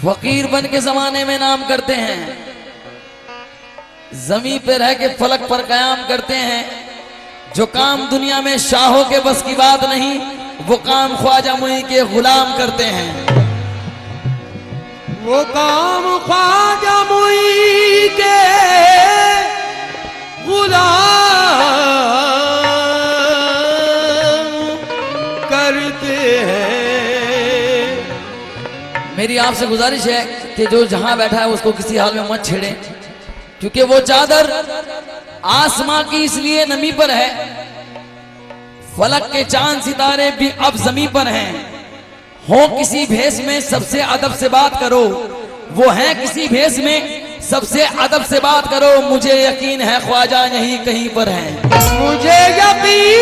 फकीर बन के जमाने में नाम करते हैं, जमीन पे रह के फलक पर कयाम करते हैं। जो काम दुनिया में शाहों के बस की बात नहीं, वो काम ख्वाजा मुई के गुलाम करते हैं। वो काम ख्वाजा मुई के गुलाम करते हैं। मेरी आपसे गुजारिश है कि जो जहां बैठा है उसको किसी हाल में मत छेड़ें, क्योंकि वो चादर आसमां की इसलिए नमी पर है, फलक के चांद सितारे भी अब जमीन पर हैं। हो किसी भेष में सबसे अदब से बात करो, वो हैं किसी भेष में सबसे अदब से बात करो। मुझे यकीन है ख्वाजा नहीं कहीं पर हैं। मुझे यकीन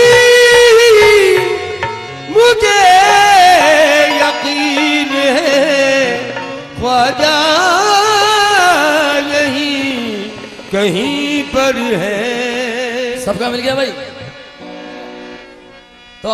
है ख्वाजा नहीं कहीं पर है। सबका मिल गया भाई। तो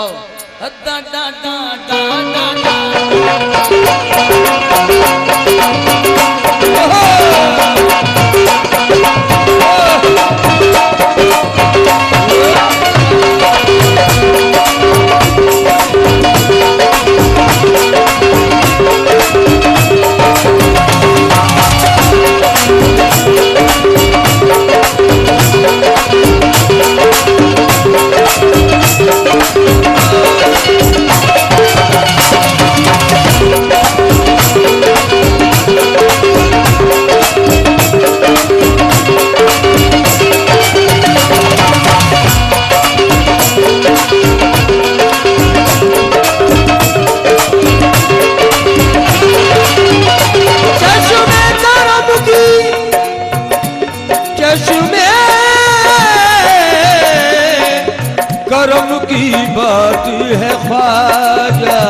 करम की बात है ख्वाजा,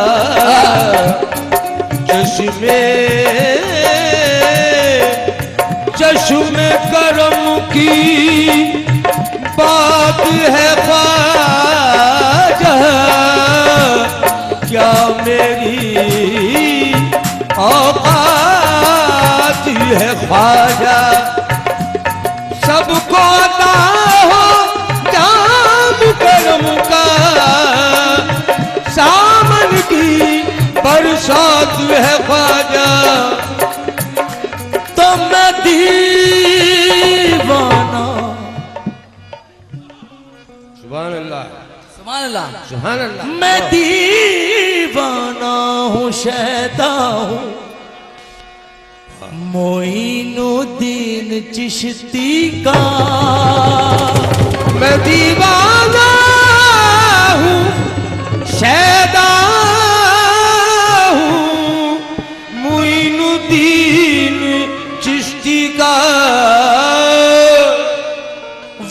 चश्मे करम की बात है ख्वाजा। क्या मेरी औकात है ख्वाजा, सबको अता हो करम का, सामन की बरसात है ख्वाजा। तो मैं दीवाना, सुभान अल्लाह सुभान अल्लाह सुभान अल्लाह, मैं दीवाना हूँ शैदा हूँ मोइनुद्दीन चिश्ती का। मैं दीवाना हूँ शैदा हूँ मोइनुद्दीन चिश्ती का।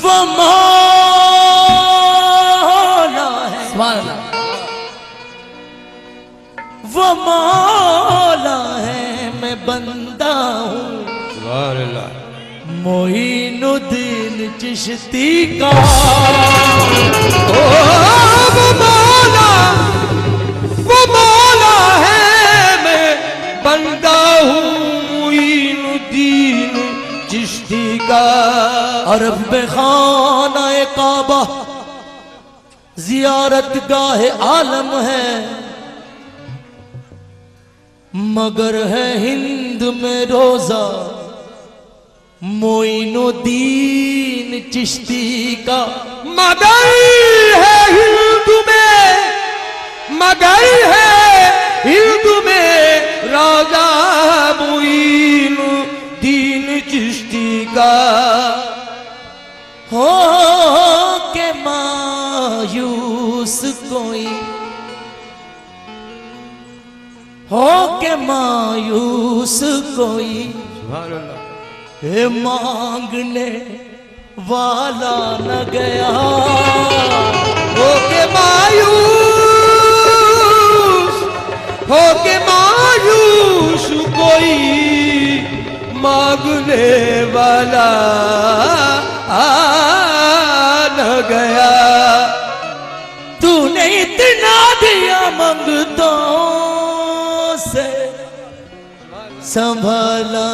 वो मौला है, सुभान अल्लाह, वो मौला है, मैं बंदा हूँ सुभान अल्लाह मोइनुद्दीन चिश्ती का। वो मौला है, मैं बंदा हूँ मोइनुद्दीन चिश्ती का। अरब में खाना काबा जियारत गाहे आलम है, मगर है हिंद में रोजा मोइनुद्दीन चिश्ती का। मगर है हिंद में, मगर है हिंद में राजा मोइनुद्दीन चिश्ती का। हो के मायूस कोई, हो के मायूस कोई, सुभान अल्लाह, हे मांगने वाला न गया। हो के मायूस कोई मांगने वाला न गया। तूने इतना दिया मंगतों से, संभाला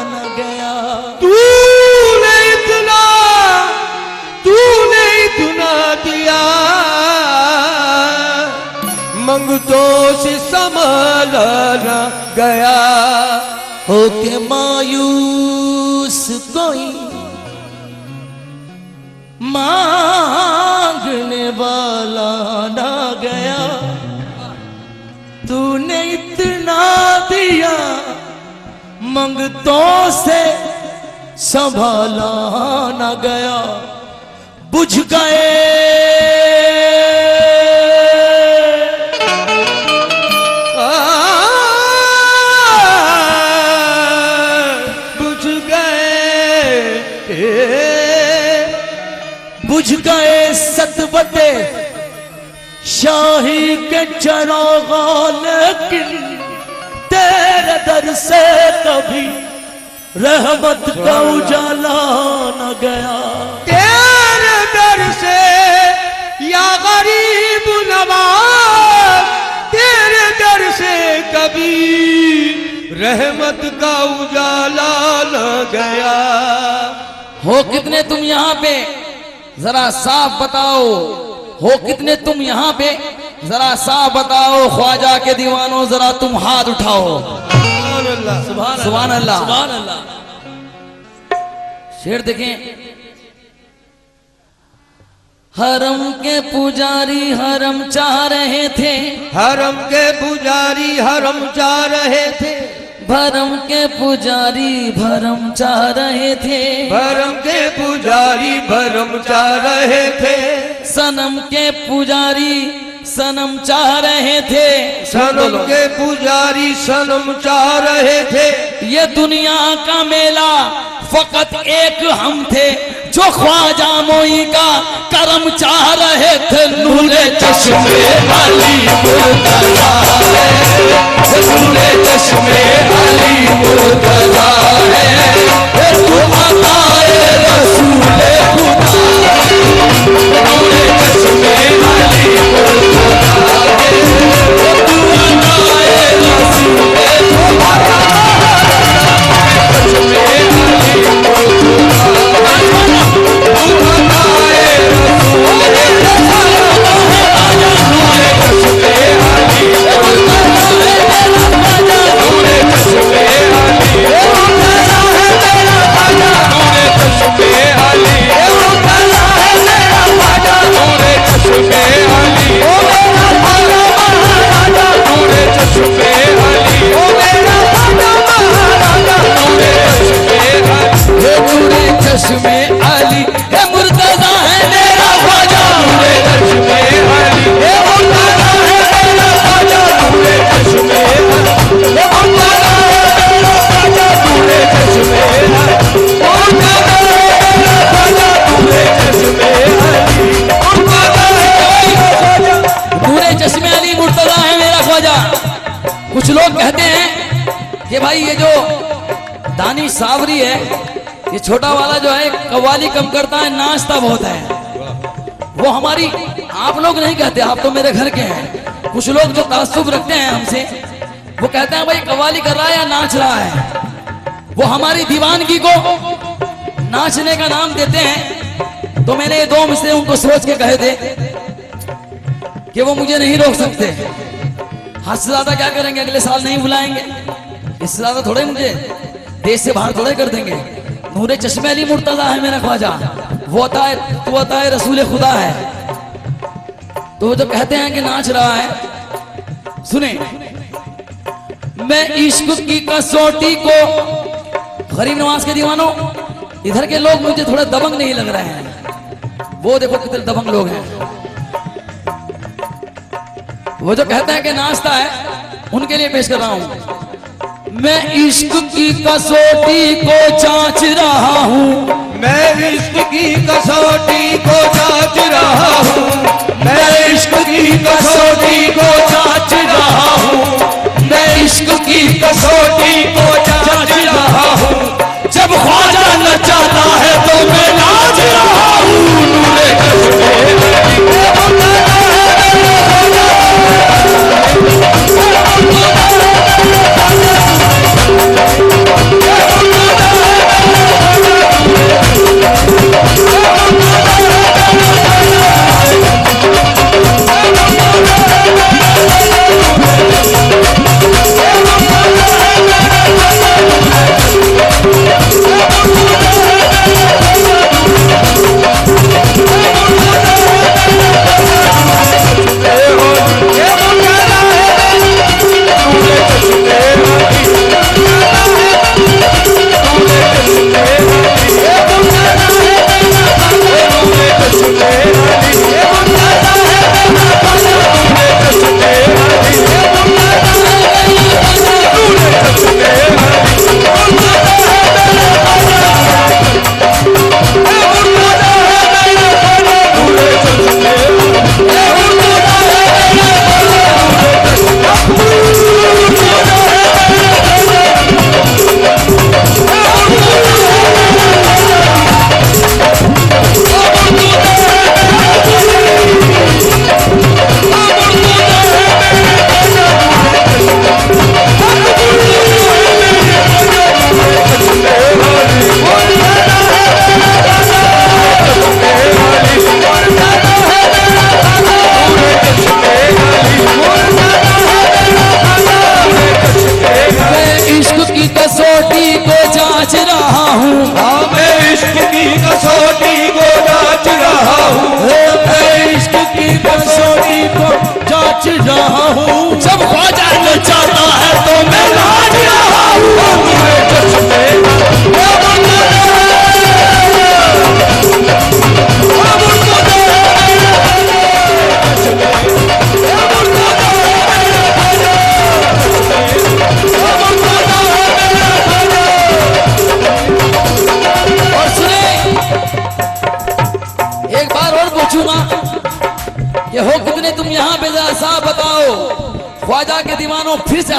न गया। तूने इतना दिया, मंगतों से संभाला न गया। होके मायूस कोई मांगने वाला ना गया। तूने इतना दिया, मंगतों से संभाला ना गया। बुझ गए बुझ गए सतबते शाही के चरागा, लेकिन तेरे दर से कभी रहमत का उजाला न गया। तेरे दर से या गरीब नवाज, तेरे दर से कभी रहमत का उजाला न गया। हो कितने तुम यहाँ पे जरा साफ बताओ, हो कितने तुम यहाँ पे जरा साफ बताओ। ख्वाजा के दीवानों जरा तुम हाथ उठाओ। सुभान अल्लाह, सुभान अल्लाह, सुभान अल्लाह। शेर देखें। हरम के पुजारी हरम चाह रहे थे, हरम के पुजारी हरम चाह रहे थे। भरम के पुजारी भरम चाह रहे थे। भरम के पुजारी भरम चाह रहे थे। सनम के पुजारी सनम चाह रहे थे। सनम के पुजारी सनम चाह रहे थे। ये दुनिया का मेला फकत एक हम थे, जो ख्वाजा मोई का करम चाह रहे थे। नूरे चश्मे अली मुर्तजा है, नूरे चश्मे अली मुर्तजा है। तू अताए रसूले खुदा, नूरे चश्मे अली मुर्तजा है। तू अताए रसूले खुदा, चश्मे अली चश्मे अली हे मुर्तजा है मेरा ख्वाजा। नूरे चश्मे अली हे मुर्तजा है मेरा ख्वाजा। नूरे चश्मे अली हे मुर्तजा है मेरा ख्वाजा। नूरे चश्मे अली मुर्तजा है मेरा ख्वाजा। नूरे चश्मे अली मुर्तजा है मेरा ख्वाजा। नूरे चश्मे अली मुर्तजा है मेरा ख्वाजा। कुछ लोग कहते हैं कि भाई ये जो दानी सावरी है, ये छोटा वाला जो है कव्वाली कम करता है, नाचता बहुत है। वो हमारी आप लोग नहीं कहते, आप तो मेरे घर के हैं। कुछ लोग जो तासुब रखते हैं हमसे, वो कहते हैं भाई कव्वाली कर रहा है या नाच रहा है। वो हमारी दीवानगी को नाचने का नाम देते हैं। तो मैंने ये 2 मिसरे उनको सोच के कहे थे कि वो मुझे नहीं रोक सकते। हद से ज्यादा क्या करेंगे, अगले साल नहीं बुलाएंगे। इससे ज्यादा थोड़े मुझे देश से बाहर थोड़े कर देंगे। नूरे चश्मे अली मुर्तजा है मेरा ख्वाजा, वो अता है तू अता है रसूल खुदा है। तो जो कहते हैं कि नाच रहा है, सुने। मैं इश्क की कसौटी को, गरीब नवाज के दीवानों, इधर के लोग मुझे थोड़े दबंग नहीं लग रहे हैं। वो देखो कितने दबंग लोग हैं। वो जो कहते हैं कि नाचता है, उनके लिए पेश कर रहा हूं। मैं इश्क की कसौटी को जांच रहा हूँ, मैं इश्क की कसौटी को जांच रहा हूँ। मैं इश्क की कसौटी को जांच रहा हूँ। मैं इश्क की कसौटी को जांच रहा हूँ। जब ख्वाजा नचाता है तो मैं नाच रहा हूँ। नूरे चश्मे अली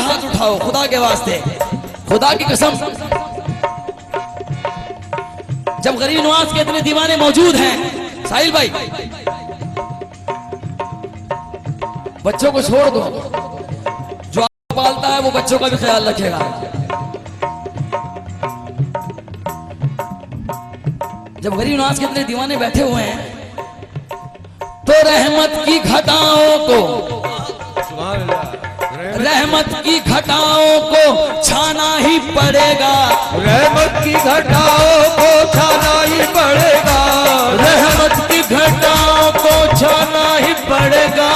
हाथ उठाओ खुदा के वास्ते, खुदा की कसम। जब गरीब नवाज के इतने दीवाने मौजूद हैं साहिल भाई, बच्चों को छोड़ दो, जो आप पालता है वो बच्चों का भी ख्याल रखेगा। जब गरीब नवाज के इतने दीवाने बैठे हुए हैं तो रहमत की घटाओं को, रहमत की घटाओं को छाना ही पड़ेगा, रहमत की घटाओं को छाना ही पड़ेगा, रहमत की घटाओं को छाना ही पड़ेगा,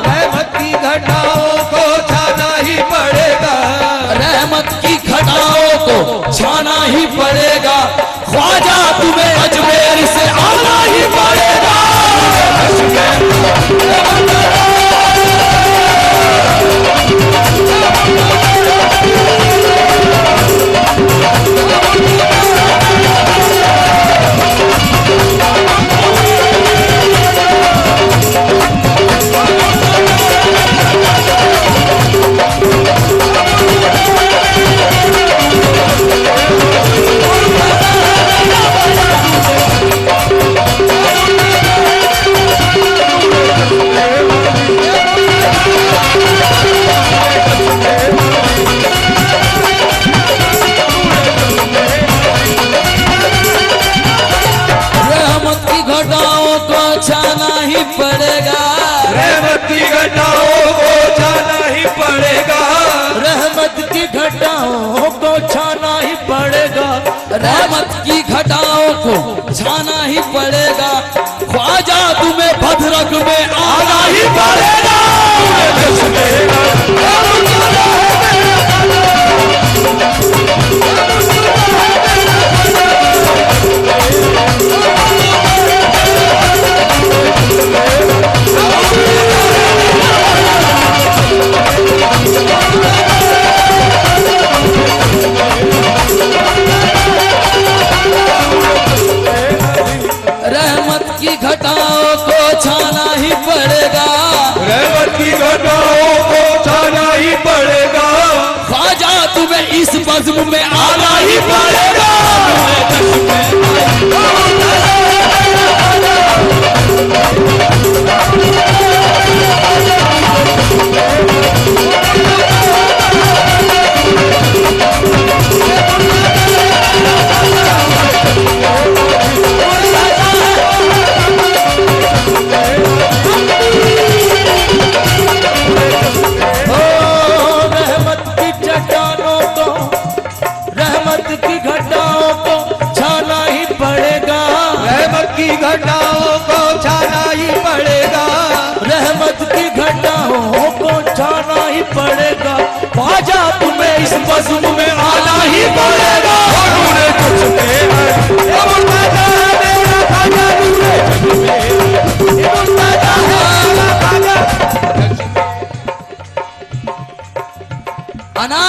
रहमत की घटाओं को छाना ही पड़ेगा, रहमत की घटाओं को छाना ही पड़ेगा। ख्वाजा तुम्हें अजमेर से आना ही पड़ेगा। पड़ेगा, रहमत की घटाओं को छाना ही पड़ेगा, रहमत की घटाओं को छाना ही पड़ेगा, रहमत की घटाओं को छाना ही पड़ेगा। ख्वाजा तुम्हें भद्रक में आना ही पड़ेगा। रहमत की घटाओं को छाना ही पड़ेगा, रहमत की घटाओं को छाना ही पड़ेगा, ख्वाजा तुम्हें इस बज़्म में आना ही पड़ेगा। घटाओं को छाना ही पड़ेगा, रहमत की घटाओं को छाना ही पड़ेगा। ख्वाजा तुम्हें इस बज़्म में आना ही पड़ेगा। अना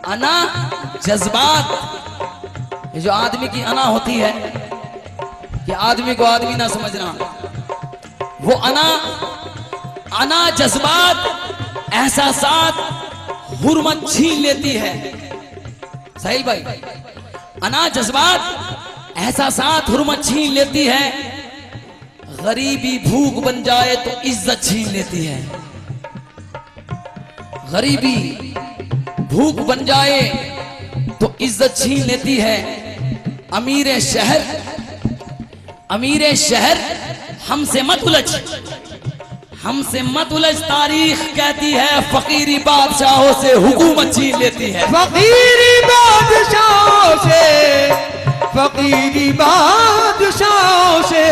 अना जज्बात, ये जो आदमी की अना होती है कि आदमी को आदमी ना समझना, वो अना जज्बात, एहसासात, हुर्मत छीन लेती है। साहिल भाई, अना जज्बात, एहसासात, हुर्मत छीन लेती है। गरीबी भूख बन जाए तो इज्जत छीन लेती है। गरीबी भूख बन जाए तो इज्जत छीन लेती है। अमीर शहर हमसे मत उलझ, हमसे मत उलझ। तारीख कहती है फकीरी बादशाहों से हुकूमत छीन लेती है। फकीरी बादशाहों से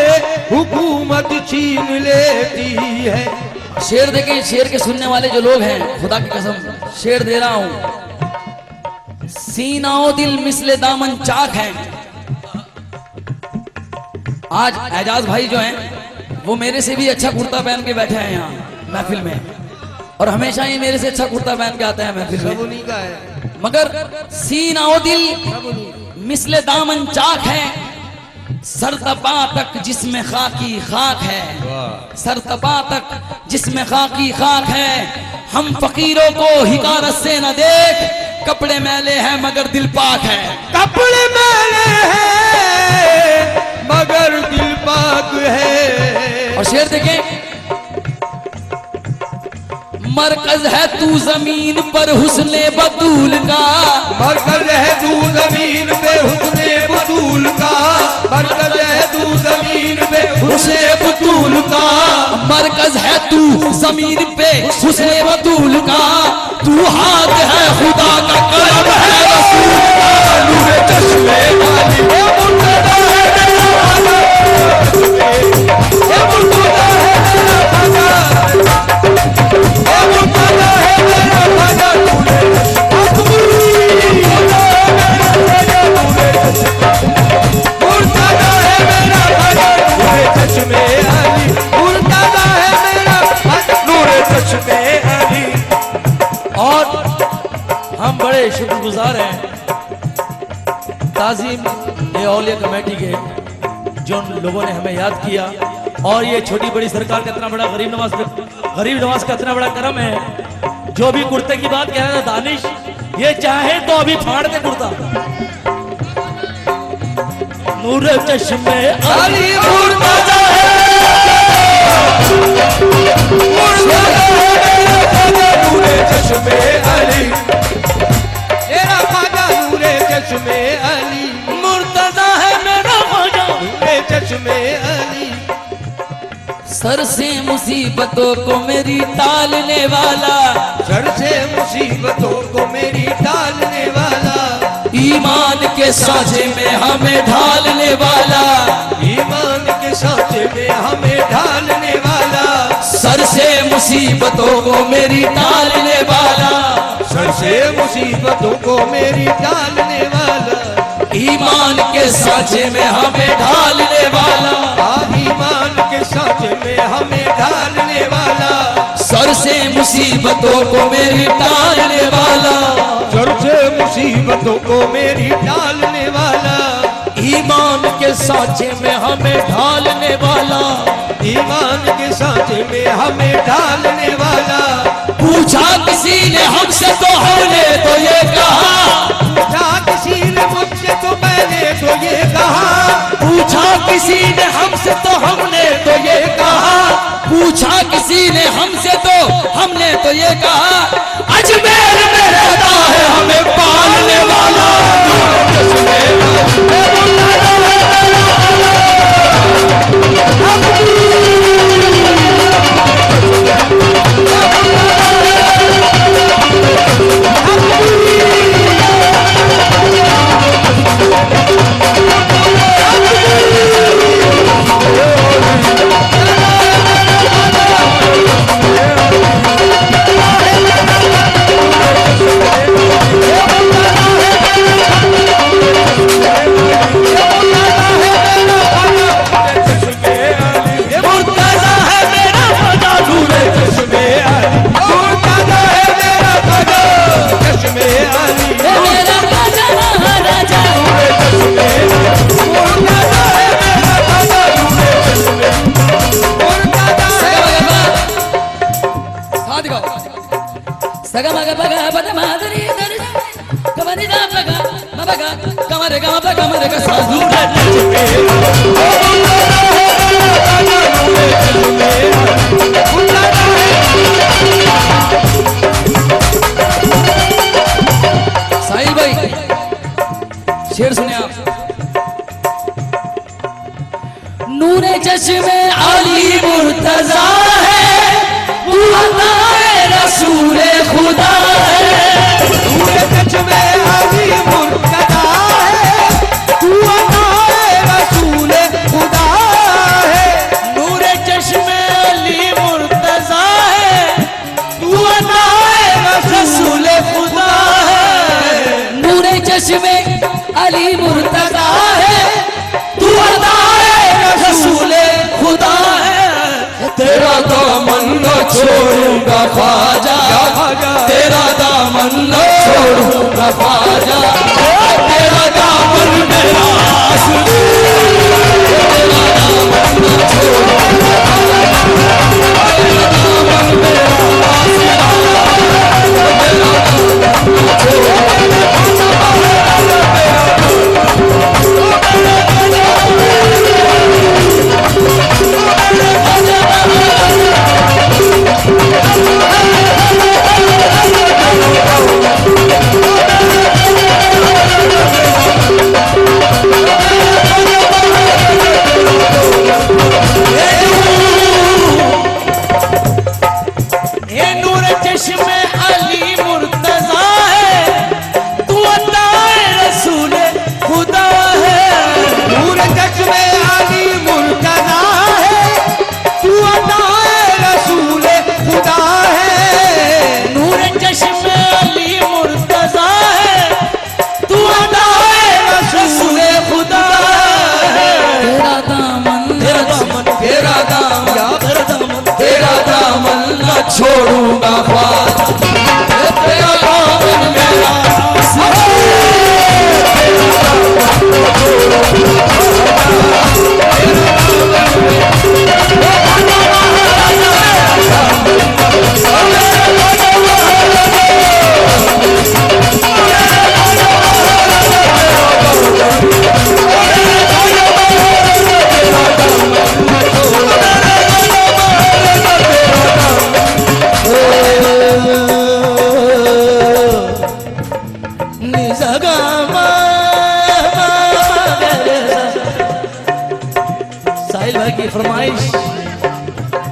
हुकूमत छीन लेती है। शेर देखें, शेर के सुनने वाले जो लोग हैं, खुदा की कसम शेर दे रहा हूं। सीनाओ दिल मिसले दामन चाक है। आज एजाज भाई जो हैं वो मेरे से भी अच्छा कुर्ता पहन के बैठे हैं यहाँ महफिल में, और हमेशा ही मेरे से अच्छा कुर्ता पहन के आते हैं महफिल में। उन्हीं का है। मगर सीनाओ दिल मिसले दामन चाक है। सरतपा तक जिसमें खाकी खाक है, वाह सरतपा तक जिसमें खाकी खाक है। हम फकीरों को हिकारत से न देख, कपड़े मैले हैं मगर दिल पाक है। कपड़े मैले हैं मगर दिल पाक है। और शेर देखें, मरकज है तू जमीन पर हुस्ने बतूल का, मरकज है तू जमीन पे हुस्ने बतूल का, मरकज है तू जमीन पे हुस्ने बतूल का, मरकज है तू जमीन पे हुस्ने बतूल का। तू हाथ है खुदा का, कलम है रसूल का। नूरे चश्मे वाली वो मुर्तजा है मेरा खाजा, ये मुर्तजा है मेरा खाजा, ये मुर्तजा है मेरा खाजा। नूरे मुर्तजा है मेरा खाजा, नूरे चश्मे अली, मुर्तजा है मेरा खाजा, नूरे चश्मे अली। और हम बड़े शुक्रगुजार हैं ताज़ीम ये औलिया कमेटी के, जो लोगों ने हमें याद किया। और ये छोटी बड़ी सरकार का इतना बड़ा गरीब नवाज का इतना बड़ा करम है। जो भी कुर्ते की बात कह रहा था दानिश, ये चाहे तो अभी फाड़ दे कुर्ता। नूर चश्मे अली मुर्तजा है, मुर्तजा है मेरा खाजा, नूरे चश्मे अली, मेरा खाजा नूरे चश्मे अली, मुर्तजा है मेरा खाजा, नूरे चश्मे अली। सर से मुसीबतों को मेरी टालने वाला, सर से मुसीबतों को मेरी टालने वाला, ईमान के साँचे में हमें ढालने वाला, ईमान के सांचे में हमें ढालने वाला, सर से मुसीबतों को मेरी टालने वाला, सर से मुसीबतों को मेरी टालने वाला, ईमान के साँचे में हमें ढालने वाला, ईमान के सांचे में हमें ढालने वाला, सर से मुसीबतों को मेरी टालने वाला, सर से मुसीबतों को मेरी टालने वाला, ईमान के साँचे में हमें ढालने वाला, ईमान के सांचे में हमें ढालने वाला। पूछा किसी ने हमसे तो हमने तो ये कहा, पूछा किसी ने मुझसे तो मैंने तो ये कहा, पूछा किसी ने हमसे तो हमने तो ये कहा, पूछा किसी ने हमसे तो हमने तो ये कहा, अजमेर में रहता है हमें पालने वाला। साहिल भाई शेर सुने आप। नूरे चश्मे अली मुर्तजा है, तू अताए रसूले खुदा है। नूरे चश्मे अली मुर्तजा है, तू अताए रसूले खुदा है। नूरे चश्मे अली मुर्तजा है, तू अताए रसूले खुदा है। नूरे चश्मे अली मुर्तजा है, तू अताए रसूले खुदा है। तेरा दामन न छोड़ूंगा ख्वाजा, तेरा दामन न छोड़ूंगा ख्वाजा, तेरा दामन मेरा आसरा। छोड़ूंगा ख्वाजा, तेरा दामन मेरा साहिल भाई की फरमाइश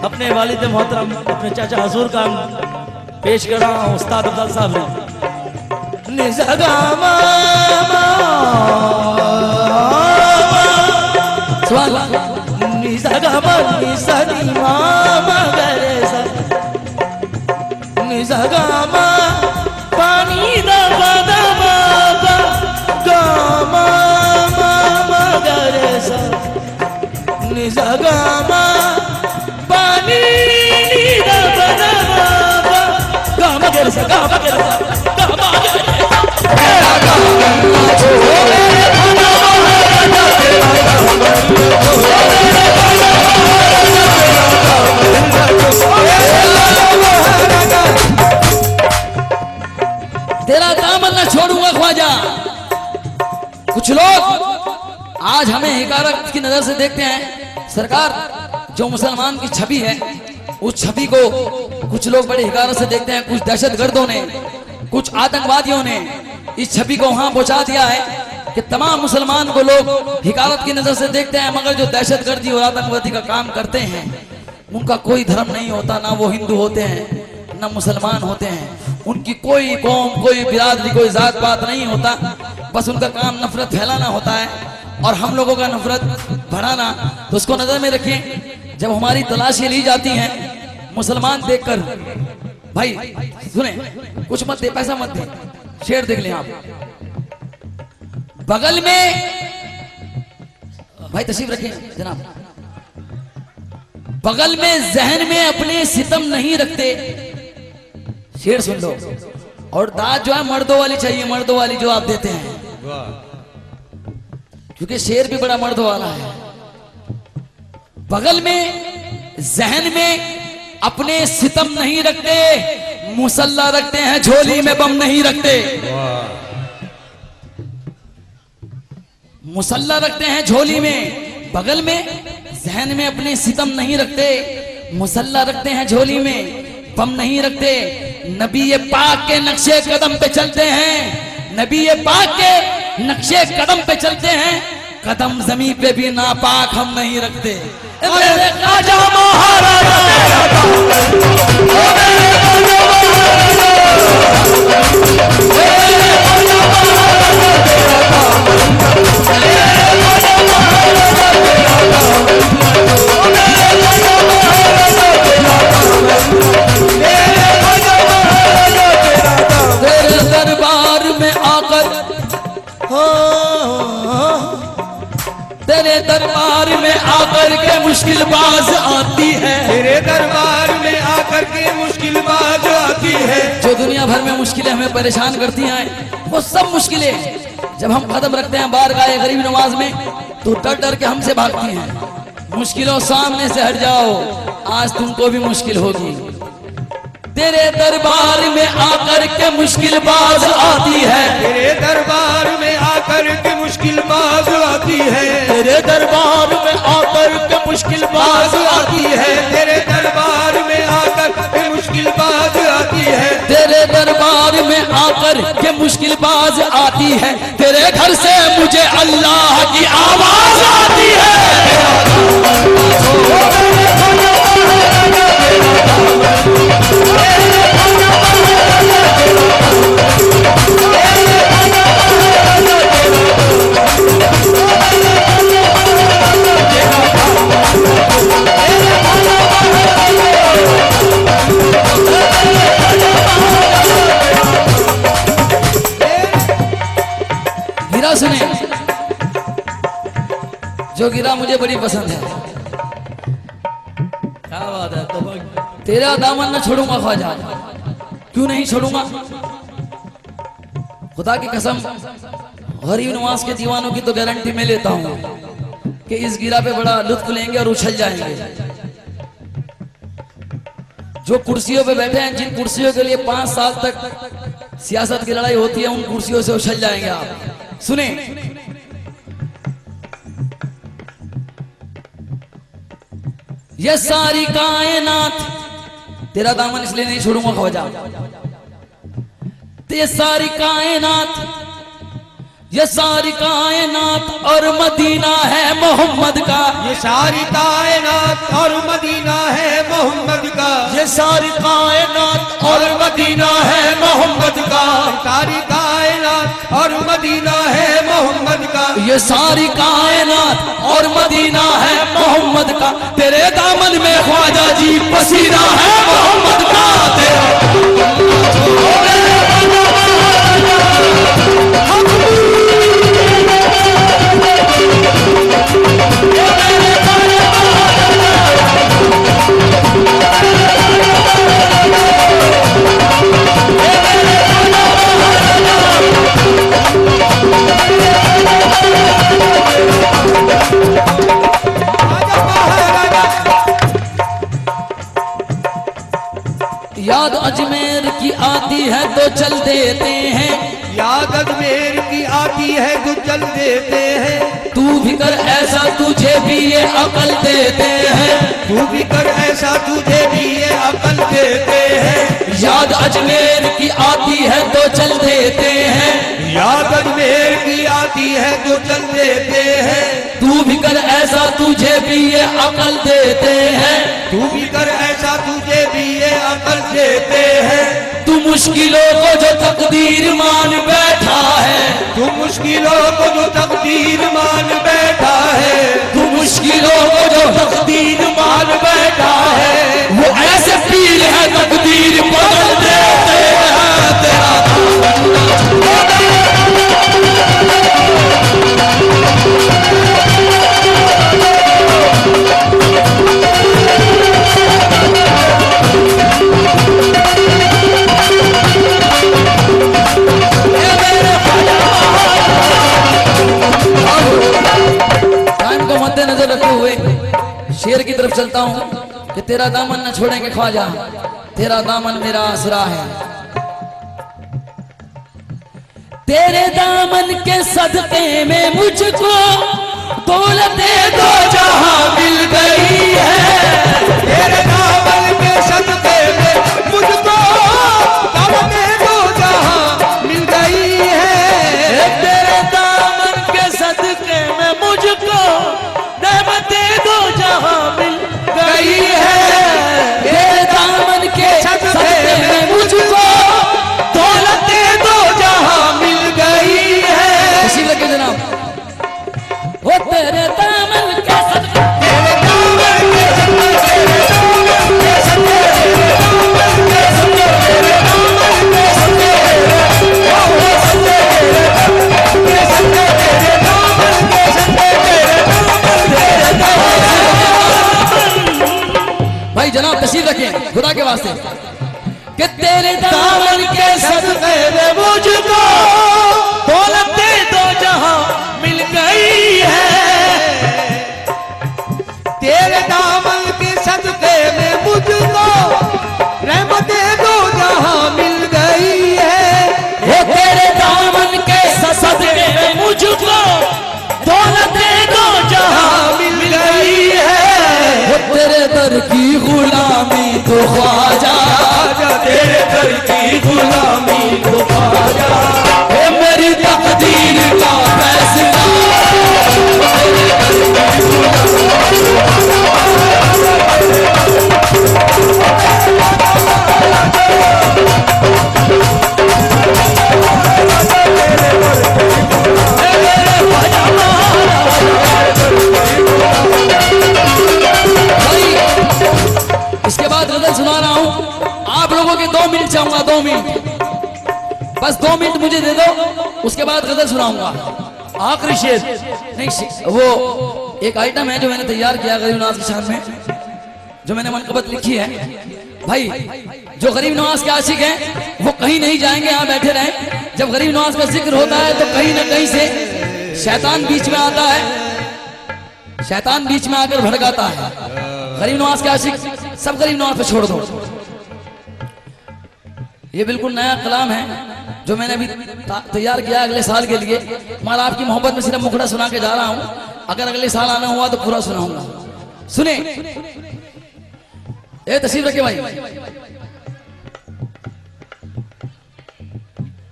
अपने वालिद मोहतरम अपने चाचा हजूर का पेश कर रहा हूँ उस्ताद अब्दुल साहब ने निज़गामा निज़गामा निज़गामा मगरेसा निज़गामा पानी दा बादा बाबा गामा मगरेसा निज़गामा पानी दा बादा बाबा गामा मगरेसा गामा मगरेसा गामा मगरेसा तेरा दामन ना छोड़े तेरा दामन न छोड़ूंगा ख्वाजा। कुछ लोग आज हमें हिकारत की नजर से देखते हैं। सरकार, जो मुसलमान की छवि है उस छवि को कुछ लोग बड़े हिकारत से देखते हैं। कुछ दहशतगर्दों ने, कुछ आतंकवादियों ने इस छवि को वहां पहुंचा दिया है कि तमाम मुसलमान को लोग हिकारत की नजर से देखते हैं। मगर जो दहशतगर्दी और आतंकवादी का काम करते हैं उनका कोई धर्म नहीं होता, ना वो हिंदू होते हैं ना मुसलमान होते हैं। उनकी कोई कौम, कोई बिरादरी, कोई जात पात नहीं होता। बस उनका काम नफरत फैलाना होता है और हम लोगों का नफरत बढ़ाना। तो उसको नजर में रखिए। जब हमारी तलाशी ली जाती है मुसलमान देखकर, भाई सुने, कुछ मत दे, पैसा मत दे, शेर देख लें आप। बगल में भाई तशरीफ रखें जनाब। बगल में जहन में अपने सितम नहीं रखते, शेर सुन लो। और दाद जो है मर्दों वाली चाहिए, मर्दों वाली जो आप देते हैं, क्योंकि शेर भी बड़ा मर्दों वाला है। बगल में जहन में अपने सितम नहीं रखते, मुसल्ला रखते हैं, झोली में बम नहीं रखते। मुसल्ला रखते हैं झोली में, बगल में जहन में अपने सितम नहीं रखते, मुसल्ला रखते हैं झोली में, बम नहीं रखते। नबी पाक के नक्शे कदम पे चलते हैं, नबी पाक के नक्शे कदम पे चलते हैं। कदम जमीन पे भी नापाक हम नहीं रखते। राजा तेरे दरबार में आकर, तेरे दरबार में आकर के मुश्किल बाज आती है, तेरे दरबार में आकर के मुश्किल बात आती है। जो दुनिया भर में मुश्किलें हमें परेशान करती हैं, वो सब मुश्किलें जब हम कदम रखते हैं बारगाह गरीब नवाज में तो डर डर के हमसे भागती हैं। मुश्किलों सामने से हट जाओ, आज तुमको भी मुश्किल होगी। तेरे दरबार में आकर के मुश्किल बाज आती है, तेरे दरबार में आकर के मुश्किल बात आती है। तेरे दरबार में आकर के मुश्किल बात आती है, तेरे दरबार में आकर के मुश्किल बात आती है। तेरे दरबार में आकर के मुश्किल बाज आती है। तेरे घर से मुझे अल्लाह की आवाज आती है। गिरा सुने, जो गिरा मुझे बड़ी पसंद है। क्या बात है। तो तेरा दामन न छोड़ूंगा ख्वाजा। क्यों नहीं छोड़ूंगा? खुदा की कसम, गरीब नवाज के दीवानों की तो गारंटी मैं लेता हूं कि इस गिरा पे बड़ा लुत्फ लेंगे और उछल जाएंगे। जो कुर्सियों पे बैठे हैं, जिन कुर्सियों के लिए 5 साल तक सियासत की लड़ाई होती है, उन कुर्सियों से उछल जाएंगे आप। सुने, ये सारी कायनात, तेरा दामन इसलिए नहीं छोड़ूंगा ख्वाजा। ये सारी कायनात, ये सारी कायनात और मदीना है मोहम्मद का। ये सारी कायनात और मदीना है मोहम्मद का। ये सारी कायनात और मदीना है मोहम्मद का। सारी कायनात और मदीना है मोहम्मद का। ये सारी कायनात और मदीना है मोहम्मद का। तेरे दामन में ख्वाजा जी पसीना है मोहम्मद का। याद अजमेर की आती है तो चल देते हैं। याद अजमेर की आती है तो चल देते हैं। तू भी कर ऐसा, तुझे भी ये अकल देते हैं। तू भी कर ऐसा, तुझे भी ये अकल देते हैं। याद अजमेर की आती है तो चल देते हैं। याद अजमेर की आती है तो चल देते हैं। तू भी कर ऐसा, तुझे भी ये अकल देते हैं। तू भी कर ऐसा, तुझे भी ये अकल देते हैं। तू मुश्किलों को जो तकदीर मान बैठा है। तू मुश्किलों को जो तकदीर मान बैठा है। तू मुश्किलों को जो तकदीर मान बैठा है। वो ऐसे पीर है तकदीर बदल देते हैं। तेरा मद्देनजर रखे हुए शेर की तरफ चलता हूं कि तेरा दामन न छोड़ेंगे ख्वाजा, तेरा दामन मेरा आसरा है। तेरे दामन के सदके में मुझको दौलते दो जहां मिल गई है। तेरे दामन के सदके में मुझको दौलते दो जहां मिल गई है। तेरे दामन के सदके में मुझको नेमते दो जहां मिल गई है। तेरे दामन के सदके में मुझको दौलते दो जहां मिल गई है। इसी लगे जनाब, वो तेरे दामन के सदके, तेरे दामन के सदके, तेरे दामन के सदके, तेरे दामन के सदके, तेरे दामन के सदके, तेरे दामन के सदके, तेरे दामन के सदके, तेरे दामन के सदके। भाई जनाब तशरीफ रखें खुदा के वास्ते कि तेरे दामन के सदके में मुझको दौलते दो जहां मिल गई है। तेरे दामन के सदके में मुझको रहमतें दो जहां मिल गई है। वो तेरे दामन के सदके में मुझको दौलते दो जहां मिल गई है। वो तेरे दर की गुलामी तो ख्वाजा, तेरे दर की गुलामी तो ख्वाजा, हे मेरी तकदीर का फैसला। इसके बाद गजल सुना रहा हूं, आप लोगों के 2 मिनट चाहूंगा, 2 मिनट, बस 2 मिनट मुझे दे दो, उसके बाद गजल सुनाऊंगा। आखिरी शेर नहीं, वो एक आइटम है जो मैंने तैयार किया गरीब नवाज की शान में, जो मैंने मनकबत लिखी है, भाई जो गरीब नवाज के आशिक हैं वो कहीं नहीं जाएंगे, यहाँ बैठे रहें। जब गरीब नवाज का जिक्र होता है तो कहीं ना कहीं से शैतान बीच में आता है, शैतान बीच में आकर भड़काता है। गरीब नवाज के आशिक सब गरीब नवाज पे छोड़ दो। ये बिल्कुल नया कलाम है जो मैंने अभी तैयार किया अगले साल के लिए, मगर आपकी मोहब्बत में सिर्फ मुखड़ा सुना के जा रहा हूं। अगर अगले साल आना हुआ तो पूरा सुनाऊंगा। सुने, ए तशरीफ रखे भाई।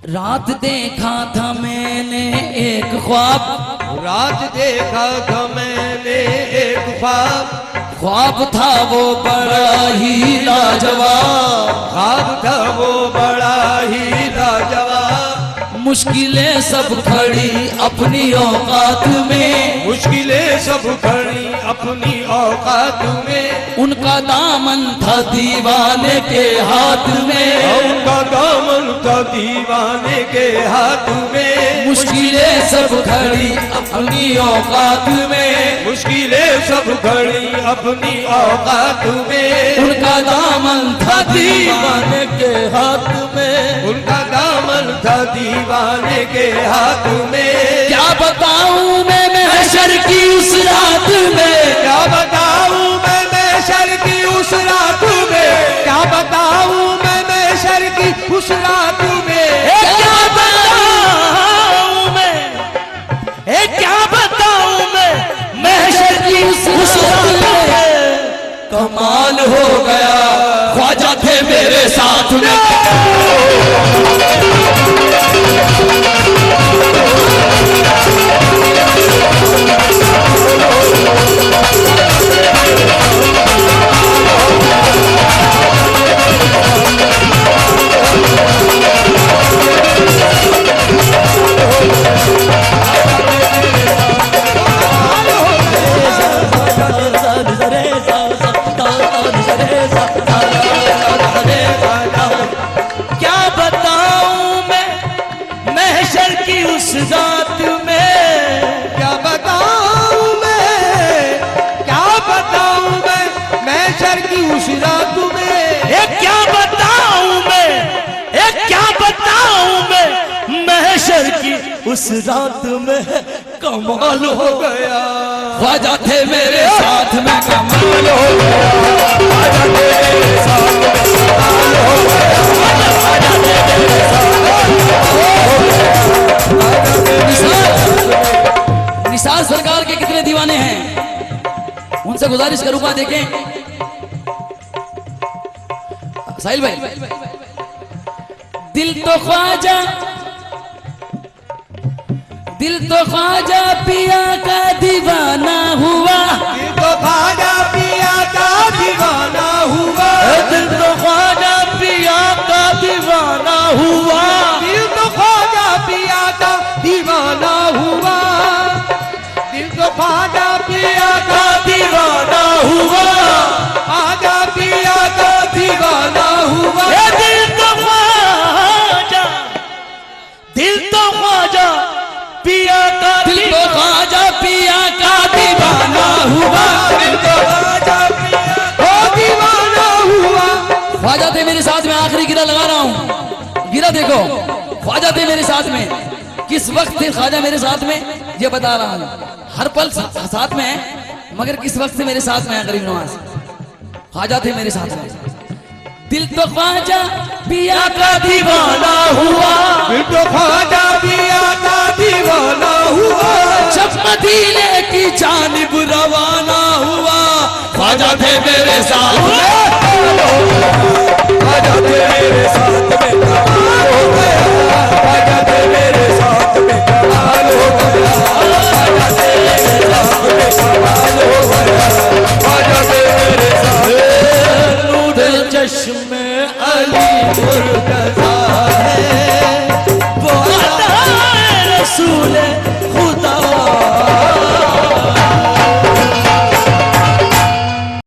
रात देखा था मैंने एक ख्वाब, रात देखा था मैंने एक ख्वाब, ख्वाब था वो बड़ा ही लाजवाब, ख्वाब था वो बड़ा ही लाजवाब। मुश्किलें सब खड़ी अपनी औकात में, मुश्किलें सब खड़ी अपनी औकात में। उनका दामन था दीवाने के हाथ में, उनका दामन था दीवाने के हाथ में। मुश्किलें सब खड़ी अपनी औकात में, मुश्किलें सब खड़ी अपनी औकात में। उनका दामन था दीवाने के हाथ में, उनका दामन था दीवाने के हाथ में। क्या बताऊं मैं महशर की उस रात में, क्या बताऊं मैं महशर की उस रात में, क्या बताऊं मैं महशर की उस रात में। क्या बताऊं मैं, क्या बताऊं मैं महशर की उस रात में। कमाल हो गया ख्वाजा थे मेरे साथ में। क्या बताऊं मैं महशर की उस रात में, क्या बताऊं मैं, क्या बताऊं मैं महशर की उस रात में। क्या बताऊं मैं, क्या बताऊं मैं महशर की उस रात में। कमाल हो गया ख्वाजा थे मेरे साथ में, कमाल हो गया ख्वाजा थे मेरे साथ में, कमाल हो गया ख्वाजा थे मेरे साथ में। निसार सरकार के कितने दीवाने हैं, उनसे गुजारिश करूंगा देखें। साहिल भाई, दिल तो ख्वाजा, दिल तो ख्वाजा पिया का दीवाना हुआ, दिल तो ख्वाजा पिया का दीवाना हुआ, दिल तो ख्वाजा पिया का दीवाना हुआ, दिल तो ख्वाजा पिया का दीवाना हुआ, दिल तो ख्वाजा पिया का दीवाना हुआ, ख्वाजा पिया का दीवाना हुआ। दिल तो ख्वाजा, दिल तो ख्वाजा पिया का, दिल तो ख्वाजा पिया का दीवाना हुआ, दिल तो ख्वाजा पिया का दीवाना हुआ। ख्वाजा थे मेरे साथ में। आखिरी गिरा लगा रहा हूं, गिरा देखो। ख्वाजा थे मेरे साथ में, किस वक्त थे ख्वाजा मेरे साथ में ये बता रहा हूं। हर पल साथ में है, मगर किस वक्त से मेरे साथ में है गरीब नवाज। ख्वाजा थे मेरे साथ में। दिल तो ख्वाजा पिया का दीवाना हुआ, दिल तो ख्वाजा पिया का दीवाना हुआ, जब मदीने की जानिब रवाना हुआ। ख्वाजा थे मेरे साथ में, ख्वाजा थे मेरे साथ में, कमाल हो गया ख्वाजा थे मेरे साथ में, कमाल हो गया ख्वाजा थे मेरे साथ में, कमाल हो गया ख्वाजा थे मेरे साथ में। नूर चश्मे अली मुर्तज़ा